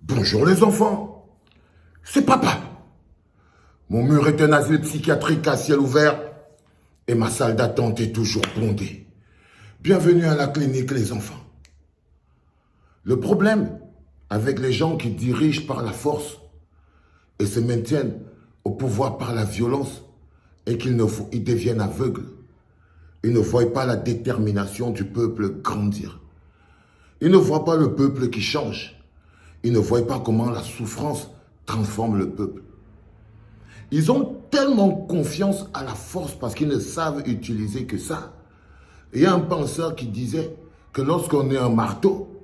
Bonjour les enfants, c'est papa. Mon mur est un asile psychiatrique à ciel ouvert et ma salle d'attente est toujours bondée. Bienvenue à la clinique les enfants. Le problème avec les gens qui dirigent par la force et se maintiennent au pouvoir par la violence est qu'ils deviennent aveugles. Ils ne voient pas la détermination du peuple grandir. Ils ne voient pas le peuple qui change. Ils ne voient pas comment la souffrance transforme le peuple. Ils ont tellement confiance à la force parce qu'ils ne savent utiliser que ça. Il y a un penseur qui disait que lorsqu'on est un marteau,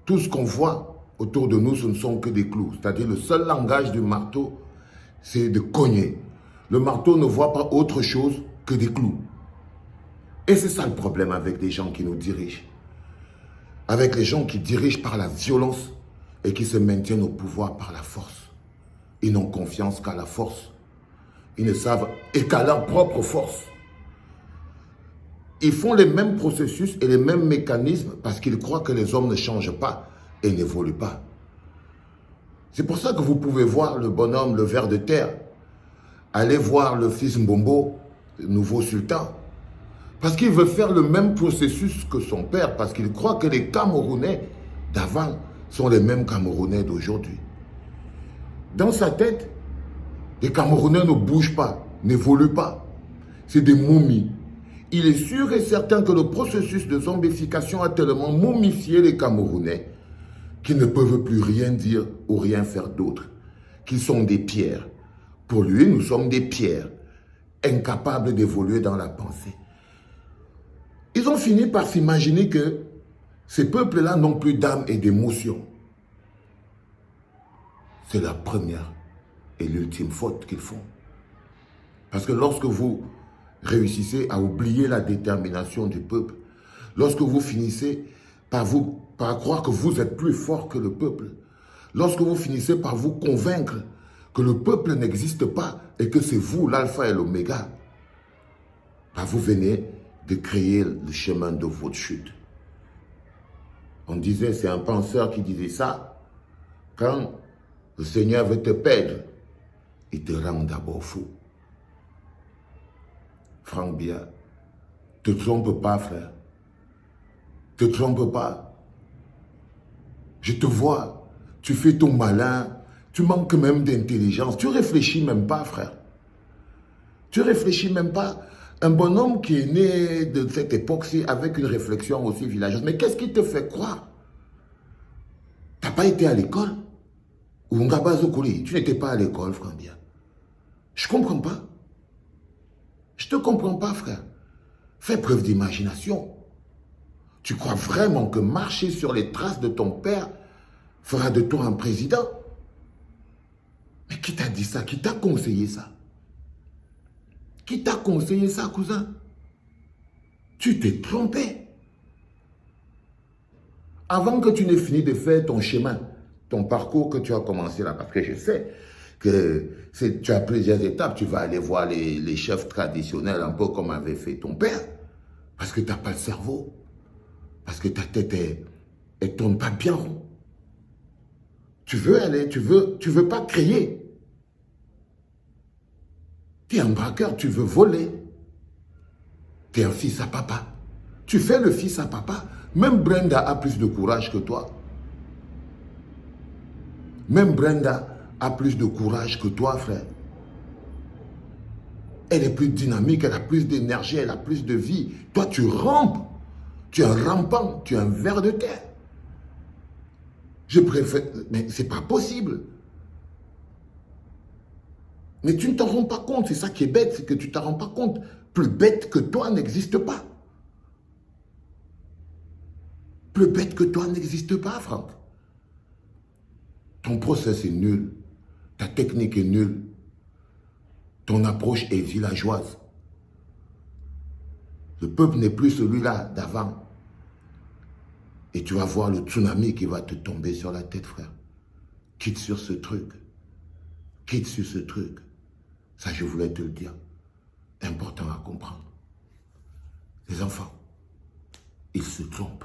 tout ce qu'on voit autour de nous, ce ne sont que des clous. C'est-à-dire le seul langage du marteau, c'est de cogner. Le marteau ne voit pas autre chose que des clous. Et c'est ça le problème avec les gens qui nous dirigent. Avec les gens qui dirigent par la violence et qui se maintiennent au pouvoir par la force. Ils n'ont confiance qu'à la force. Ils ne savent qu'à leur propre force. Ils font les mêmes processus et les mêmes mécanismes parce qu'ils croient que les hommes ne changent pas et n'évoluent pas. C'est pour ça que vous pouvez voir le bonhomme, le ver de terre, aller voir le fils Mbombo, le nouveau sultan, parce qu'il veut faire le même processus que son père, parce qu'il croit que les Camerounais d'avant sont les mêmes Camerounais d'aujourd'hui. Dans sa tête, les Camerounais ne bougent pas, n'évoluent pas. C'est des momies. Il est sûr et certain que le processus de zombification a tellement momifié les Camerounais qu'ils ne peuvent plus rien dire ou rien faire d'autre, qu'ils sont des pierres. Pour lui, nous sommes des pierres, incapables d'évoluer dans la pensée. Ils ont fini par s'imaginer que ces peuples-là n'ont plus d'âme et d'émotion. C'est la première et l'ultime faute qu'ils font. Parce que lorsque vous réussissez à oublier la détermination du peuple, lorsque vous finissez par croire que vous êtes plus fort que le peuple, lorsque vous finissez par vous convaincre que le peuple n'existe pas et que c'est vous l'alpha et l'oméga, vous venez de créer le chemin de votre chute. On disait, c'est un penseur qui disait ça, quand le Seigneur veut te perdre, il te rend d'abord fou. Franck Bia, te trompe pas, frère. Te trompe pas. Je te vois, tu fais ton malin, tu manques même d'intelligence. Tu réfléchis même pas, frère. Tu réfléchis même pas. Un bonhomme qui est né de cette époque-ci avec une réflexion aussi villageoise. Mais qu'est-ce qui te fait croire? Tu n'as pas été à l'école? Ou tu n'étais pas à l'école, Franck Bia. Je ne comprends pas. Je ne te comprends pas, frère. Fais preuve d'imagination. Tu crois vraiment que marcher sur les traces de ton père fera de toi un président? Mais qui t'a dit ça? Qui t'a conseillé ça? Qui t'a conseillé ça, cousin? Tu t'es trompé. Avant que tu n'aies fini de faire ton chemin, ton parcours que tu as commencé là, parce que je sais que tu as plusieurs étapes, tu vas aller voir les chefs traditionnels, un peu comme avait fait ton père, parce que tu n'as pas le cerveau, parce que ta tête, elle tourne pas bien rond. Tu veux aller, tu veux pas crier. Tu es un braqueur, tu veux voler. Tu es un fils à papa. Tu fais le fils à papa. Même Brenda a plus de courage que toi. Même Brenda a plus de courage que toi, frère. Elle est plus dynamique, elle a plus d'énergie, elle a plus de vie. Toi, tu rampes. Tu es un rampant, tu es un ver de terre. Je préfère... Mais c'est pas possible. Mais tu ne t'en rends pas compte. C'est ça qui est bête, c'est que tu ne t'en rends pas compte. Plus bête que toi n'existe pas. Plus bête que toi n'existe pas, Franck. Ton process est nul. Ta technique est nulle. Ton approche est villageoise. Le peuple n'est plus celui-là d'avant. Et tu vas voir le tsunami qui va te tomber sur la tête, frère. Quitte sur ce truc. Quitte sur ce truc. Ça, je voulais te le dire. Important à comprendre. Les enfants, ils se trompent.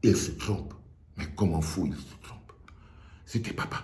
Ils se trompent. Mais comment fou ils se trompent. C'était papa.